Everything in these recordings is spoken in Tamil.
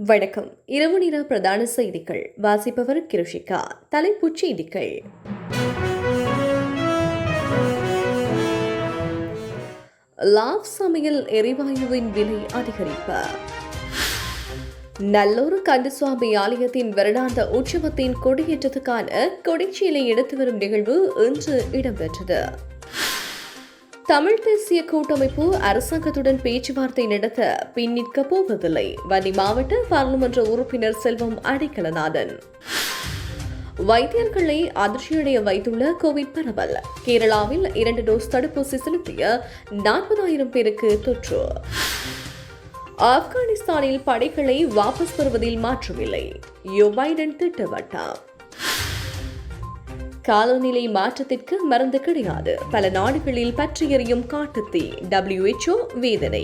வணக்கம். இரவு நேர பிரதான செய்திகள் வாசிப்பவர் கிருஷிகா. தலைப்புச் செய்திகள். லாப் சமையல் எரிவாயுவின் விலை அதிகரிப்பு. நல்லூர் கந்தசுவாமி ஆலயத்தின் வருடாந்த உற்சவத்தின் கொடியேற்றத்துக்கான கொடிச்சீலை எடுத்து வரும் நிகழ்வு இன்று இடம்பெற்றது. தமிழ் தேசிய கூட்டமைப்பு அரசாங்கத்துடன் பேச்சுவார்த்தை நடத்த பின்னிற்க போவதில்லை. வன்னி மாவட்ட பாராளுமன்ற உறுப்பினர் செல்வம் அடைக்கலநாதன். வைத்தியர்களை அதிர்ச்சியடைய வைத்துள்ள கோவிட் பரவல். கேரளாவில் 2 டோஸ் தடுப்பூசி செலுத்திய 40,000 பேருக்கு தொற்று. ஆப்கானிஸ்தானில் படைகளை வாபஸ் பெறுவதில் மாற்றமில்லை. ஜோ பைடன் திட்டவட்டம். காலநிலை மாற்றத்திற்கு மருந்து கிடையாது. பல நாடுகளில் பற்றி எறியும் காட்டுத்தீ. WHO வேதனை.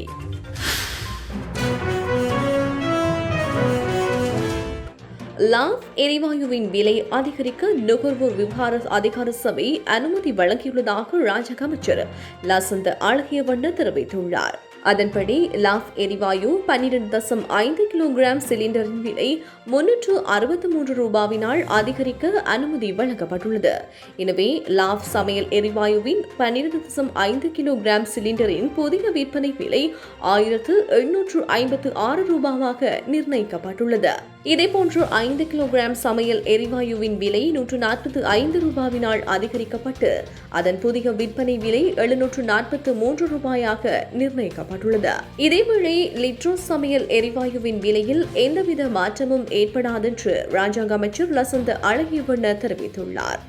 லாப் எரிவாயுவின் விலை அதிகரிக்க நுகர்வோர் விவகார அதிகார சபை அனுமதி வழங்கியுள்ளதாக ராஜாங்க அமைச்சர் லசந்த அழகியவண்ண தெரிவித்துள்ளார். அதன்படி லாப் எரிவாயு 12.5 கிலோகிராம் சிலிண்டரின் விலை 363 ரூபாவினால் அதிகரிக்க அனுமதி வழங்கப்பட்டுள்ளது. எனவே லாப் சமையல் எரிவாயுவின் 12.5 கிலோகிராம் சிலிண்டரின் புதிய விற்பனை விலை 1,856 ரூபாவாக நிர்ணயிக்கப்பட்டுள்ளது. இதேபோன்று 5 கிலோகிராம் சமையல் எரிவாயுவின் விலை 145 ரூபாவினால் அதிகரிக்கப்பட்டு அதன் புதிய விற்பனை விலை 743 ரூபாயாக நிர்ணயிக்கப்பட்டுள்ளது. இதேவேளை லிட்ரோ சமையல் எரிவாயுவின் விலையில் எந்தவித மாற்றமும் ஏற்படாதென்று ராஜாங்க அமைச்சர் லசந்த அழகியவண்ண தெரிவித்துள்ளார்.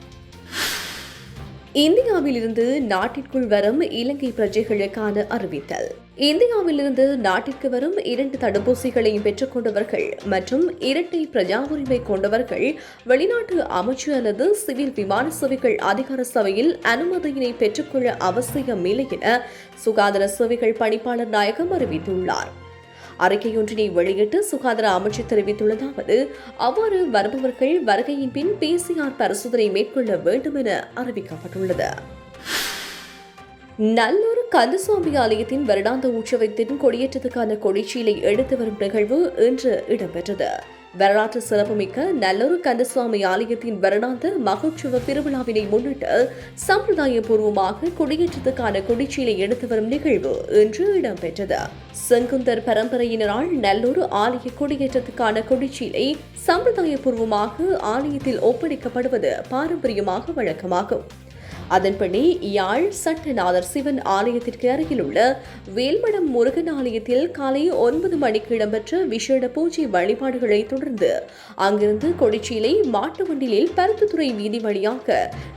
இந்தியாவிலிருந்து நாட்டிற்குள் வரும் இலங்கை பிரஜைகளுக்கான அறிவித்தல். இந்தியாவிலிருந்து நாட்டிற்கு வரும் 2 தடுப்பூசிகளையும் பெற்றுக் கொண்டவர்கள் மற்றும் இரட்டை பிரஜா உரிமை கொண்டவர்கள் வெளிநாட்டு அமைச்சு அல்லது சிவில் விமான சேவைகள் அதிகார சபையில் அனுமதியினை பெற்றுக்கொள்ள அவசியமில்லை என சுகாதார சேவைகள் பணிப்பாளர் நாயகம் அறிவித்துள்ளார். அறிக்கையொன்றினை வெளியிட்டு சுகாதார அமைச்சர் தெரிவித்துள்ளதாவது, அவ்வாறு வருபவர்கள் வருகையின் பின் PCR பரிசோதனை மேற்கொள்ள வேண்டும் என அறிவிக்கப்பட்டுள்ளது. நல்லூர் கந்தசுவாமி ஆலயத்தின் வருடாந்த உற்சவத்தின் கொடியேற்றத்துக்கான கொடிச்சீலை எடுத்து வரும் நிகழ்வு இன்று இடம்பெற்றது. வரலாற்று சிறப்புமிக்க நல்லூர் கந்தசுவாமி ஆலயத்தின் வருடாந்த மகோற்சவ திருவிழாவினை முன்னிட்டு சம்பிரதாயபூர்வமாக கொடியேற்றத்துக்கான கொடிச்சீலை எடுத்து வரும் நிகழ்வு இன்று இடம்பெற்றது. செங்குந்தர் பரம்பரையினரால் நல்லூர் ஆலய கொடியேற்றத்துக்கான கொடிச்சீலை சம்பிரதாயபூர்வமாக ஆலயத்தில் ஒப்படைக்கப்படுவது பாரம்பரியமாக வழக்கமாகும். அதன்படி யாழ் சட்டநாதர் சிவன் ஆலயத்திற்கு அருகில் உள்ள வேல்மடம் முருகன் ஆலயத்தில் காலை 9 மணிக்கு இடம்பெற்ற விசேட பூஜை வழிபாடுகளை தொடர்ந்து அங்கிருந்து கொடிச்சீலை மாட்டு வண்டிலில் பருத்தித்துறை வீதி வழியாக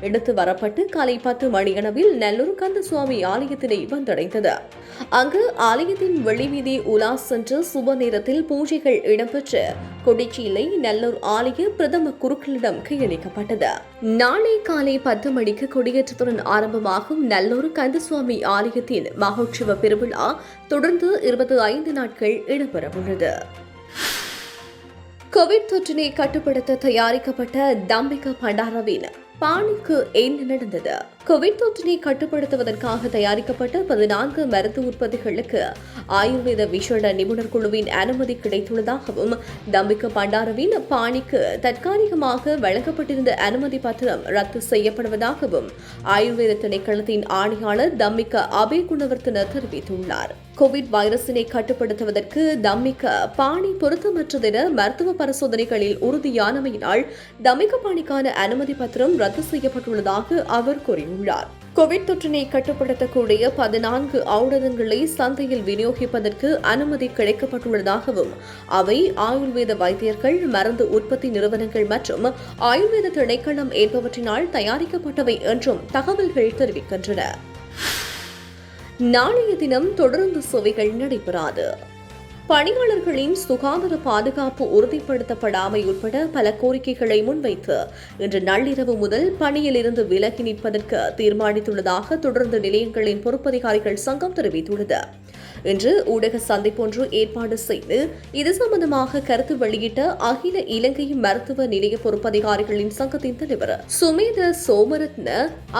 எடுத்து வரப்பட்டு காலை 10 மணியளவில் நல்லூர் கந்தசுவாமி ஆலயத்தினை வந்தடைந்தது. அங்கு ஆலயத்தின் வெளிவீதி உலா சென்று சுப நேரத்தில் பூஜைகள் இடம்பெற்று கொடிச்சீலை நல்லூர் ஆலய பிரதம குருக்களிடம் கையளிக்கப்பட்டது. நாளை காலை 10 மணிக்கு கொடியேற்றத்துடன் ஆரம்பமாகும் நல்லூர் கந்தசுவாமி ஆலயத்தின் மகோற்சவ பெருவிழா தொடர்ந்து 25 நாட்கள் இடம்பெறவுள்ளது. கோவிட் தொற்றினை கட்டுப்படுத்த தயாரிக்கப்பட்ட தம்பிக பண்டாரவின் பாணிக்கு என்ன நடந்தது? கோவிட் தொற்றினை கட்டுப்படுத்துவதற்காக தயாரிக்கப்பட்ட 14 மருந்து உற்பத்திகளுக்கு ஆயுர்வேத விசேட நிபுணர் குழுவின் அனுமதி கிடைத்துள்ளதாகவும் தம்பிக்க பண்டாரவின் பாணிக்கு தற்காலிகமாக வழங்கப்பட்டிருந்த அனுமதி பத்திரம் ரத்து செய்யப்படுவதாகவும் ஆயுர்வேத திணைக்களத்தின் ஆணையாளர் தம்பிக்க அபேகுணவர்த்தன தெரிவித்துள்ளார். கோவிட் வைரஸினை கட்டுப்படுத்துவதற்கு தம்மிக்க பாணி பொருத்தமற்றதென மருத்துவ பரிசோதனைகளில் உறுதியானமையினால் தம்மிக்க பாணிக்கான அனுமதி பத்திரம் ரத்து செய்யப்பட்டுள்ளதாக அவர் கூறியுள்ளார். கோவிட் தொற்றினை கட்டுப்படுத்தக்கூடிய 14 ஔடதங்களை சந்தையில் விநியோகிப்பதற்கு அனுமதி கிடைக்கப்பட்டுள்ளதாகவும் அவை ஆயுர்வேத வைத்தியர்கள், மருந்து உற்பத்தி நிறுவனங்கள் மற்றும் ஆயுர்வேத திணைக்களம் என்பவற்றினால் தயாரிக்கப்பட்டவை என்றும் தகவல்கள் தெரிவிக்கின்றன. நாளைய தினம் தொடர்ந்து சேவைகள் நடைபெறாது. பணியாளர்களின் சுகாதார பாதுகாப்பு உறுதிப்படுத்தப்படாமை உட்பட பல கோரிக்கைகளை முன்வைத்து இன்று நள்ளிரவு முதல் பணியில் இருந்து விலகி நிற்பதற்கு தீர்மானித்துள்ளதாக தொடர்ந்து நிலையங்களின் பொறுப்பதிகாரிகள் சங்கம் தெரிவித்துள்ளது. இன்று ஊடக சந்திப்பொன்று ஏற்பாடு செய்து இது சம்பந்தமாக கருத்து வெளியிட்ட அகில இலங்கை மருத்துவ நிலைய பொறுப்பதிகாரிகளின் சங்கத்தின் தலைவர் சுமேத சோமரத்ன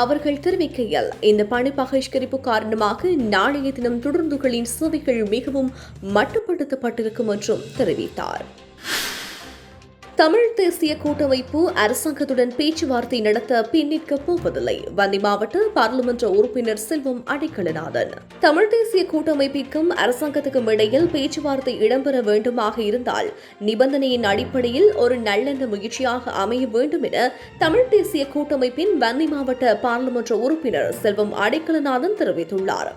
அவர்கள் தெரிவிக்கையில், இந்த பணி பகிஷ்கரிப்பு காரணமாக நாளைய தினம் தொடர்ந்துகளின் சேவைகள் மிகவும் மட்டுப்படுத்தப்பட்டிருக்கும் என்றும் தெரிவித்தார். தமிழ் தேசிய கூட்டமைப்பு அரசாங்கத்துடன் பேச்சுவார்த்தை நடத்த பின்னிற்கப் போவதில்லை. வன்னி மாவட்ட பாராளுமன்ற உறுப்பினர் செல்வம் அடைக்கலநாதன். தமிழ் தேசிய கூட்டமைப்பிற்கும் அரசாங்கத்துக்கும் இடையில் பேச்சுவார்த்தை இடம்பெற வேண்டுமாக இருந்தால் நிபந்தனையின் அடிப்படையில் ஒரு நல்லெண்ண முயற்சியாக அமைய வேண்டும் என தமிழ் தேசிய கூட்டமைப்பின் வன்னி மாவட்ட பாராளுமன்ற உறுப்பினர் செல்வம் அடைக்கலநாதன் தெரிவித்துள்ளார்.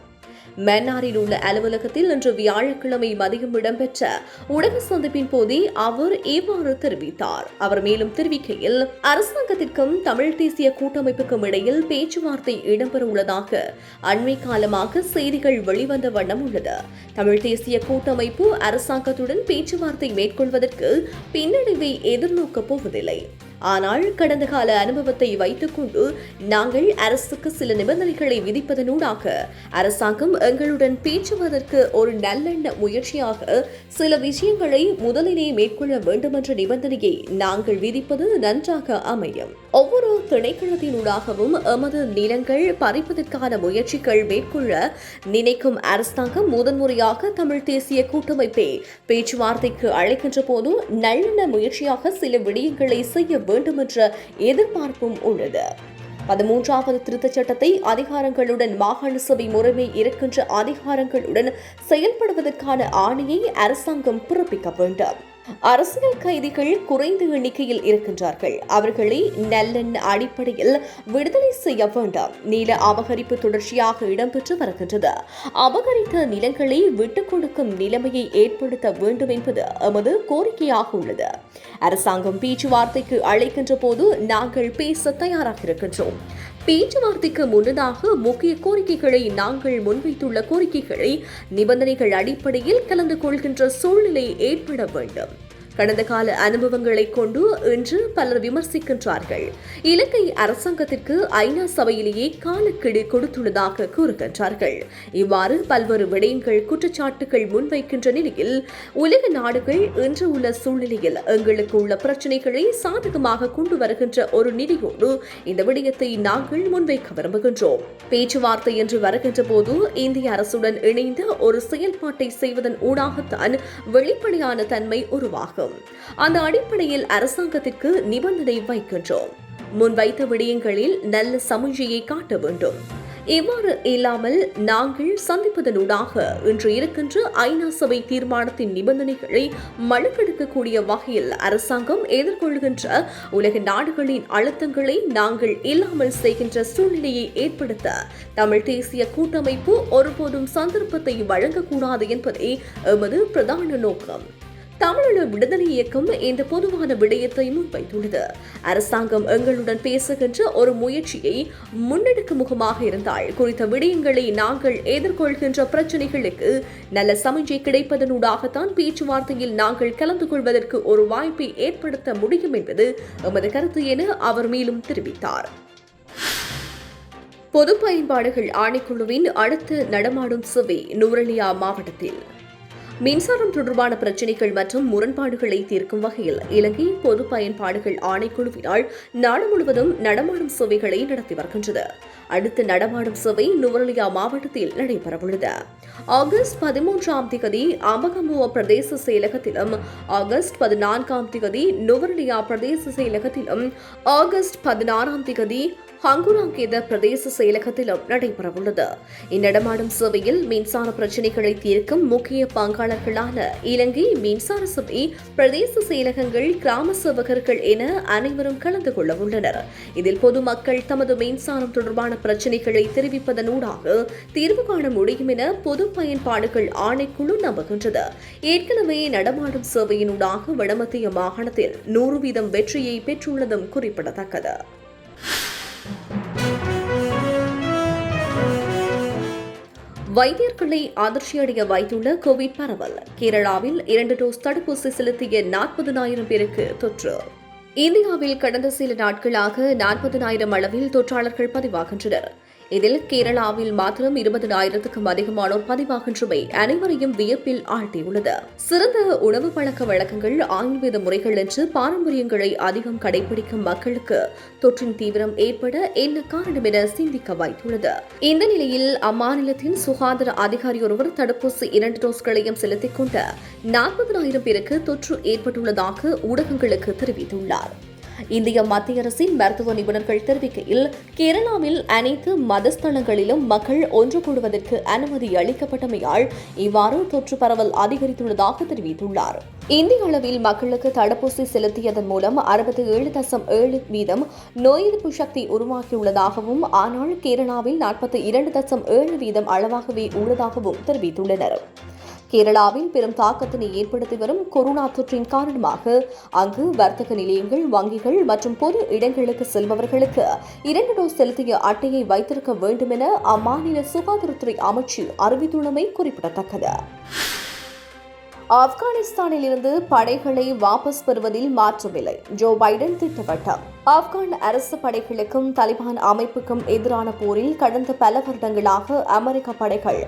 மன்னாரில் உள்ள அலுவலகத்தில் இன்று வியாழக்கிழமை மதியம் இடம்பெற்ற ஊடக சந்திப்பின் போதே அவர் இவ்வாறு தெரிவித்தார். அவர் மேலும் தெரிவிக்கையில், அரசாங்கத்திற்கும் தமிழ் தேசிய கூட்டமைப்புக்கும் இடையில் பேச்சுவார்த்தை இடம்பெற உள்ளதாக அண்மை காலமாக செய்திகள் வெளிவந்த வண்ணம் உள்ளது. தமிழ் தேசிய கூட்டமைப்பு அரசாங்கத்துடன் பேச்சுவார்த்தை மேற்கொள்வதற்கு பின்னடைவை எதிர்நோக்கப் போவதில்லை. ஆனால் கடந்த கால அனுபவத்தை வைத்துக் கொண்டு நாங்கள் அரசுக்கு சில நிபந்தனைகளை விதிப்பதனூடாக அரசாங்கம் எங்களுடன் பேச்சுவதற்கு ஒரு நல்லெண்ண முயற்சியாக சில விஷயங்களை முதலிலே மேற்கொள்ள வேண்டும் என்ற நிபந்தனையை நாங்கள் விதிப்பது நன்றாக அமையும். ஒவ்வொரு திணைக்களத்தினூடாகவும் எமது நிலங்கள் பறிப்பதற்கான முயற்சிகள் மேற்கொள்ள நினைக்கும் அரசாங்கம் முதன்முறையாக தமிழ் தேசிய கூட்டமைப்பை பேச்சுவார்த்தைக்கு அழைக்கின்ற போது நல்லெண்ண முயற்சியாக சில விடயங்களை செய்ய வேண்டும் என்ற எதிர்பார்ப்பும் உள்ளது. 13வது திருத்தச் சட்டத்தை அதிகாரங்களுடன் மாகாண சபை முறைமை இருக்கின்ற அதிகாரங்களுடன் செயல்படுவதற்கான ஆணையை அரசாங்கம் பிறப்பிக்க வேண்டும். அரசியல் கைதிகள் குறைந்த எண்ணிக்கையில் இருக்கின்றார்கள். அவர்களை நல்லெண்ண அடிப்படையில் விடுதலை செய்ய வேண்டாம். நில அபகரிப்பு தொடர்ச்சியாக இடம்பெற்று வருகின்றது. அபகரித்த நிலங்களை விட்டுக் கொடுக்கும் நிலைமையை ஏற்படுத்த வேண்டும் என்பது எமது கோரிக்கையாக உள்ளது. அரசாங்கம் பேச்சுவார்த்தைக்கு அழைக்கின்ற போது நாங்கள் பேச தயாராக இருக்கின்றோம். பேச்சுவார்த்தைக்கு முன்னதாக முக்கிய கோரிக்கைகளை நாங்கள் முன்வைத்துள்ள கோரிக்கைகளை நிபந்தனைகள் அடிப்படையில் கலந்து கொள்கின்ற சூழ்நிலை ஏற்பட வேண்டும். கடந்த கால அனுபவங்களை கொண்டு இன்று பலர் விமர்சிக்கின்றார்கள். இலங்கை அரசாங்கத்திற்கு ஐநா சபையிலேயே காலக்கெடு கொடுத்துள்ளதாக கூறுகின்றார்கள். இவ்வாறு பல்வேறு விடயங்கள் குற்றச்சாட்டுகள் முன்வைக்கின்ற நிலையில் உலக நாடுகள் இன்று உள்ள சூழ்நிலையில் எங்களுக்கு உள்ள பிரச்சினைகளை சாதகமாக கொண்டு வருகின்ற ஒரு நிதியோடு இந்த விடயத்தை நாங்கள் முன்வைக்க விரும்புகின்றோம். பேச்சுவார்த்தை என்று வருகின்ற போது இந்திய அரசுடன் இணைந்த ஒரு செயல்பாட்டை செய்வதன் ஊடாகத்தான் வெளிப்படையான தன்மை உருவாகும். அந்த அடிப்படையில் அரசாங்கத்திற்கு நிபந்தனை வைக்கின்றோம். முன்வைத்த விடயங்களில் நல்ல சமூகையை காட்ட வேண்டும். இவ்வாறு இல்லாமல் நாங்கள் சந்திப்பதனூடாக இன்று இருக்கின்ற ஐநா சபை தீர்மானத்தின் நிபந்தனைகளை மழுக்கெடுக்கக்கூடிய வகையில் அரசாங்கம் எதிர்கொள்கின்ற உலக நாடுகளின் அழுத்தங்களை நாங்கள் இல்லாமல் செய்கின்ற சூழ்நிலையை ஏற்படுத்த தமிழ் தேசிய கூட்டமைப்பு ஒருபோதும் சந்தர்ப்பத்தை வழங்கக்கூடாது என்பதே எமது பிரதான நோக்கம். தமிழீழ விடுதலை இயக்கம் இந்த பொதுவான விடயத்தை முன்வைத்துள்ளது. அரசாங்கம் எங்களுடன் பேசுகின்ற ஒரு முயற்சியை முன்னெடுக்கும் முகமாக இருந்தால் குறித்த விடயங்களை நாங்கள் எதிர்கொள்கின்ற பிரச்சினைகளுக்கு நல்ல சமஞ்சை கிடைப்பதனூடாகத்தான் பேச்சுவார்த்தையில் நாங்கள் கலந்து கொள்வதற்கு ஒரு வாய்ப்பை ஏற்படுத்த முடியும் என்பது எமது கருத்து என அவர் மேலும் தெரிவித்தார். பொது பயன்பாடுகள் ஆணைக்குழுவின் அடுத்த நடமாடும் சபை நுவரெலியா மாவட்டத்தில் மின்சாரம் தொடர்பான பிரச்சினைகள் மற்றும் முரண்பாடுகளை தீர்க்கும் வகையில் இலங்கை பொது பயன்பாடுகள் ஆணைக்குழுவினால் நாடு முழுவதும் நடமாடும் சபைகளை நடத்தி வருகின்றது. அடுத்த நடமாடும் சபை நுவரெலியா மாவட்டத்தில் நடைபெறவுள்ளது. ஆகஸ்ட் 13ஆம் தேதி அம்பகமுவ பிரதேச செயலகத்திலும், ஆகஸ்ட் 14ஆம் தேதி நுவரெலியா பிரதேச செயலகத்திலும், ஆகஸ்ட் 16ஆம் தேதி ஹங்குராங்கேத பிரதேச செயலகத்திலும் நடைபெறவுள்ளது. இந்நடமாடும் சபையில் மின்சார பிரச்சினைகளை தீர்க்கும் முக்கிய பங்காளர்களான இலங்கை மின்சார சபை, பிரதேச செயலகங்கள், கிராம சேவகர்கள் என அனைவரும் கலந்து கொள்ள உள்ளனர். இதில் பொதுமக்கள் தமது மின்சாரம் தொடர்பான பிரச்சினைகளை தெரிவிப்பதனூடாக தீர்வு காண முடியும் என பொது பயன்பாடுகள் ஆணைக்குழு நம்புகின்றது. ஏற்கனவே நடமாடும் சேவையினூடாக வடமத்திய மாகாணத்தில் 100% வெற்றியை பெற்றுள்ளதும் குறிப்பிடத்தக்கது. வைத்தியர்களை அதிர்ச்சியடைய வைத்துள்ள கோவிட் பரவல். கேரளாவில் 2 டோஸ் தடுப்பூசி செலுத்திய 40,000 பேருக்கு தொற்று. இந்தியாவில் கடந்த சில நாட்களாக 40,000 அளவில் தொற்றாளர்கள் பதிவாகின்றனர். இதில் கேரளாவில் மாத்திரம் 20,000க்கும் அதிகமானோர் பதிவாகின்றமை அனைவரையும் வியப்பில் ஆழ்த்தியுள்ளது. சிறந்த உணவு பழக்க வழக்கங்கள், ஆயுர்வேத முறைகள் என்று பாரம்பரியங்களை அதிகம் கடைபிடிக்கும் மக்களுக்கு தொற்றின் தீவிரம் ஏற்பட என்ன காரணம் என சிந்திக்க வைத்துள்ளது. இந்த நிலையில் அம்மாநிலத்தின் சுகாதார அதிகாரி ஒருவர் தடுப்பூசி 2 டோஸ்களையும் செலுத்திக் கொண்ட 40,000 பேருக்கு தொற்று ஏற்பட்டுள்ளதாக ஊடகங்களுக்கு தெரிவித்துள்ளார். இந்திய மத்திய அரசின் மருத்துவ நிபுணர்கள் தெரிவிக்கையில், கேரளாவில் அனைத்து மதஸ்தலங்களிலும் மக்கள் ஒன்று கூடுவதற்கு அனுமதி அளிக்கப்பட்டமையால் இவ்வாறு தொற்று பரவல் அதிகரித்துள்ளதாக தெரிவித்துள்ளார். இந்திய அளவில் மக்களுக்கு தடுப்பூசி செலுத்தியதன் மூலம் 67.7% நோய் எதிர்ப்பு சக்தி உருவாகியுள்ளதாகவும், ஆனால் கேரளாவில் 42.7% அளவாகவே உள்ளதாகவும் தெரிவித்துள்ளனர். கேரளாவில் பெரும் தாக்கத்தினை ஏற்படுத்தி வரும் கொரோனா தொற்றின் காரணமாக அங்கு வர்த்தக நிலையங்கள், வங்கிகள் மற்றும் பொது இடங்களுக்கு செல்பவர்களுக்கு 2 டோஸ் செலுத்திய அட்டையை வைத்திருக்க வேண்டும் என அம்மாநில சுகாதாரத்துறை அமைச்சு அறிவித்துள்ளமை குறிப்பிடத்தக்கது. ஆப்கானிஸ்தானில் இருந்து படைகளை வாபஸ் பெறுவதில் மாற்றமில்லை, ஜோ பைடன் திட்டவட்டம். ஆப்கான் அரசு படைகளுக்கும் தாலிபான் அமைப்புக்கும் எதிரான போரில் கடந்த பல வருடங்களாக அமெரிக்க படைகள்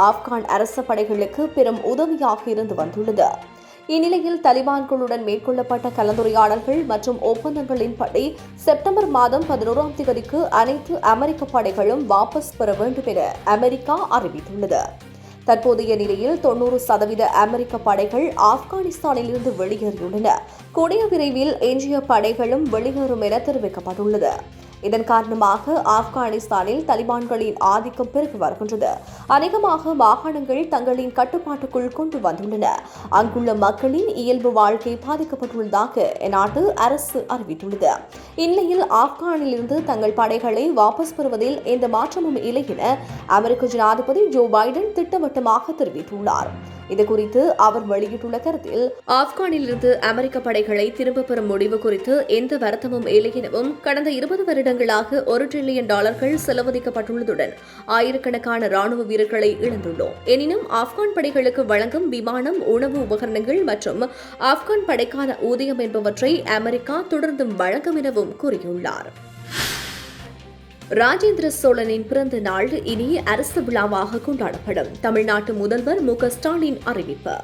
ஆப்கான் அரசு படைகளுக்கு பெரும் உதவியாக இருந்து வந்துள்ளது. இந்நிலையில் தாலிபான்களுடன் மேற்கொள்ளப்பட்ட கலந்துரையாடல்கள் மற்றும் ஒப்பந்தங்களின்படி செப்டம்பர் மாதம் 11ஆம் தேதிக்கு அனைத்து அமெரிக்க படைகளும் வாபஸ் பெற வேண்டும் என அமெரிக்கா அறிவித்துள்ளது. தற்போதைய நிலையில் 90% அமெரிக்க படைகள் ஆப்கானிஸ்தானில் இருந்து வெளியேறியுள்ளன. கூடிய விரைவில் எஞ்சிய படைகளும் வெளியேறும் என தெரிவிக்கப்பட்டுள்ளது. இதன் காரணமாக ஆப்கானிஸ்தானில் தாலிபான்களின் ஆதிக்கம் பெருகி வருகின்றது. அநேகமாக மாகாணங்கள் தங்களின் கட்டுப்பாட்டுக்குள் கொண்டு வந்துள்ளன. அங்குள்ள மக்களின் இயல்பு வாழ்க்கை பாதிக்கப்பட்டுள்ளதாக அந்நாட்டு அரசு அறிவித்துள்ளது. இந்நிலையில் ஆப்கானில் இருந்து தங்கள் படைகளை வாபஸ் பெறுவதில் எந்த மாற்றமும் இல்லை என அமெரிக்க ஜனாதிபதி ஜோ பைடன் திட்டவட்டமாக தெரிவித்துள்ளார். இதுகுறித்து அவர் வெளியிட்டுள்ள கருத்தில், ஆப்கானில் இருந்து அமெரிக்க படைகளை திரும்பப் பெறும் முடிவு குறித்து எந்த வருத்தமும் இல்லை எனவும், கடந்த 20 வருடங்களாக $1 டிரில்லியன் செலவழிக்கப்பட்டுள்ளதுடன் ஆயிரக்கணக்கான ராணுவ வீரர்களை இழந்துள்ளோம். எனினும் ஆப்கான் படைகளுக்கு வழங்கும் விமானம், உணவு உபகரணங்கள் மற்றும் ஆப்கான் படைக்கான ஊதியம் என்பவற்றை அமெரிக்கா தொடர்ந்தும் வழங்கும் எனவும் கூறியுள்ளார். ராஜேந்திர சோழனின் பிறந்த நாள் இனி அரசு விழாவாக கொண்டாடப்படும். தமிழ்நாட்டு முதல்வர் மு.க. ஸ்டாலின் அறிவிப்பு.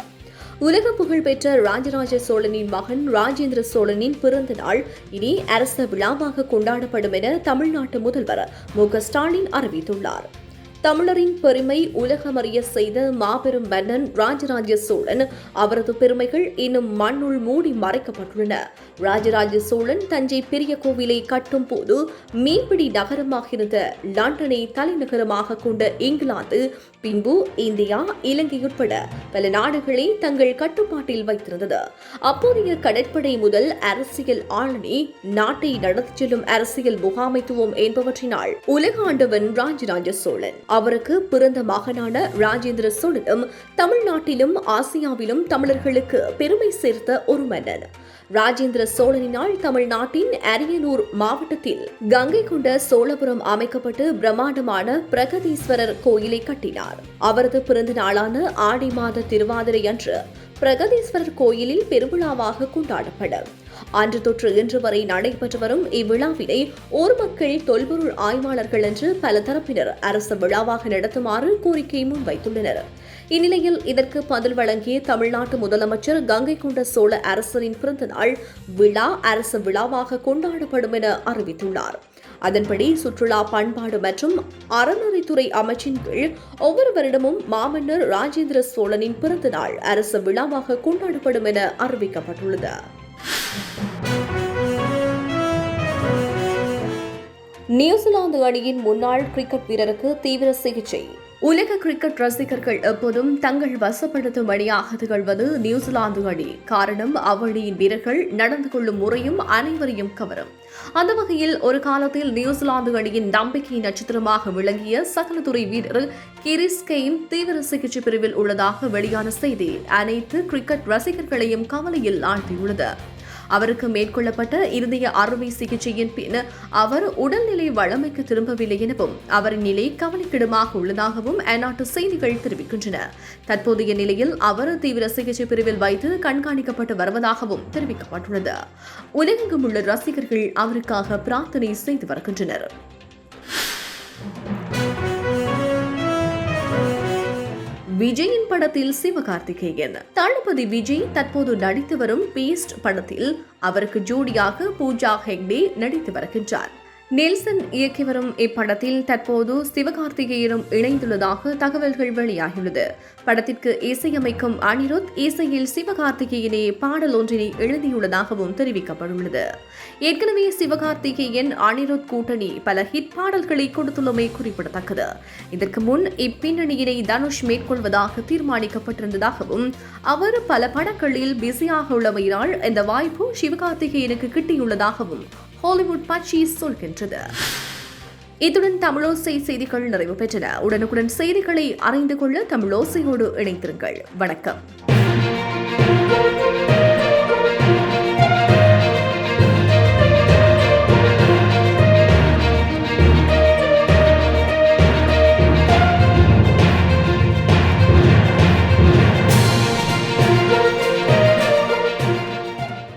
உலக புகழ்பெற்ற ராஜராஜ சோழனின் மகன் ராஜேந்திர சோழனின் பிறந்த நாள் இனி அரசு விழாவாக கொண்டாடப்படும் என தமிழ்நாட்டு முதல்வர் மு.க. ஸ்டாலின் அறிவித்துள்ளார். தமிழரின் பெருமை உலகமறிய செய்த மாபெரும் மன்னன் ராஜராஜ சோழன், அவரது பெருமைகள் இன்னும் மண்ணுள் மூடி மறைக்கப்பட்டுள்ளன. ராஜராஜ சோழன் தஞ்சை பெரிய கோவிலை கட்டும் போது மீன்பிடி நகரமாக இருந்த லண்டனை தலைநகரமாக கொண்ட இங்கிலாந்து பின்பு இந்தியா, இலங்கை உட்பட பல நாடுகளை தங்கள் கட்டுப்பாட்டில் வைத்திருந்தது. அப்போதைய கடற்படை முதல் அரசியல் ஆளுநை, நாட்டை நடத்தி செல்லும் அரசியல் முகாமைத்துவம் என்பவற்றினால் உலக ஆண்டவன் ராஜராஜ சோழன். அவருக்கு பிறந்த மகனான ராஜேந்திர சோழனும் தமிழ்நாட்டிலும் ஆசியாவிலும் தமிழர்களுக்கு பெருமை சேர்த்த ஒரு மன்னன். ராஜேந்திர சோழனினால் தமிழ்நாட்டின் அரியலூர் மாவட்டத்தில் கங்கை கொண்ட சோழபுரம் அமைக்கப்பட்டு பிரம்மாண்டமான பிரகதீஸ்வரர் கோயிலை கட்டினார். அவரது பிறந்த நாளான ஆடி மாத திருவாதிரை அன்று பிரகதீஸ்வரர் கோயிலில் பெருவிழாவாக கொண்டாடப்படும். அன்று தொற்று இன்று வரை நடைபெற்று வரும் இவ்விழாவினை ஊர் மக்கள், தொல்பொருள் ஆய்வாளர்கள் என்று பல தரப்பினர் அரசு விழாவாக நடத்துமாறு கோரிக்கை முன்வைத்துள்ளனர். இந்நிலையில் இதற்கு பதில் வழங்கிய தமிழ்நாட்டு முதலமைச்சர் கங்கை கொண்ட சோழ அரசரின் பிறந்த நாள் விழா அரசு விழாவாக கொண்டாடப்படும் என அறிவித்துள்ளார். அதன்படி சுற்றுலா, பண்பாடு மற்றும் அறநிலைத்துறை அமைச்சின் கீழ் ஒவ்வொரு வருடமும் மாமன்னர் ராஜேந்திர சோழனின் பிறந்த நாள் அரசு விழாவாக கொண்டாடப்படும் என அறிவிக்கப்பட்டுள்ளது. நியூசிலாந்து அணியின் முன்னாள் கிரிக்கெட் வீரருக்கு தீவிர சிகிச்சை. உலக கிரிக்கெட் ரசிகர்கள் எப்போதும் தங்கள் வசப்படுத்தும் அணியாக திகழ்வது நியூசிலாந்து அணி. காரணம், அவ்வணியின் வீரர்கள் நடந்து கொள்ளும் முறையும் அனைவரையும் கவரும். அந்த வகையில் ஒரு காலத்தில் நியூசிலாந்து அணியின் நம்பிக்கை நட்சத்திரமாக விளங்கிய சகலத்துறை வீரர் கிறிஸ் கெயின் தீவிர சிகிச்சை பிரிவில் உள்ளதாக வெளியான செய்தி அனைத்து கிரிக்கெட் ரசிகர்களையும் கவலையில் ஆழ்த்தியுள்ளது. அவருக்கு மேற்கொள்ளப்பட்ட இருதய அறுவை சிகிச்சையின் பின் அவர் உடல்நிலை வழமைக்கு திரும்பவில்லை எனவும் அவரின் நிலை கவலைக்கிடமாக உள்ளதாகவும் அந்நாட்டு செய்திகள் தெரிவிக்கின்றன. தற்போதைய நிலையில் அவர் தீவிர சிகிச்சை பிரிவில் வைத்து கண்காணிக்கப்பட்டு வருவதாகவும் தெரிவிக்கப்பட்டுள்ளது. உலகெங்கும் உள்ள ரசிகர்கள் அவருக்காக பிரார்த்தனை செய்து வருகின்றனர். விஜயின் படத்தில் சிவகார்த்திகேயன். தளபதி விஜய் தற்போது நடித்து வரும் பீஸ்ட் படத்தில் அவருக்கு ஜோடியாக பூஜா ஹெக்டே நடித்து வருகின்றார். நெல்சன் இயக்கி வரும் இப்படத்தில் தற்போது சிவகார்த்திகேயனும் இணைந்துள்ளதாக தகவல்கள் வெளியாகியுள்ளது. படத்திற்கு இசையமைக்கும் அனிருத் இசையில் சிவகார்த்திகேயனே பாடல் ஒன்றினை எழுதியுள்ளதாகவும் தெரிவிக்கப்பட்டுள்ளது. ஏற்கனவே சிவகார்த்திகேயன் அனிருத் கூட்டணி பல ஹிட் பாடல்களை கொடுத்துள்ளமை குறிப்பிடத்தக்கது. இதற்கு முன் இப்பின்னணியினை தனுஷ் மேற்கொள்வதாக தீர்மானிக்கப்பட்டிருந்ததாகவும் அவர் பல படங்களில் பிஸியாக உள்ளமையினால் இந்த வாய்ப்பு சிவகார்த்திகேயனுக்கு கிட்டியுள்ளதாகவும் ஹாலிவுட் பட்சி சொல்கின்றது. இத்துடன் தமிழோசை செய்திகள் நிறைவு பெற்றன. உடனுக்குடன் செய்திகளை அறிந்து கொள்ள தமிழோசையோடு இணைந்திருங்கள். வணக்கம்.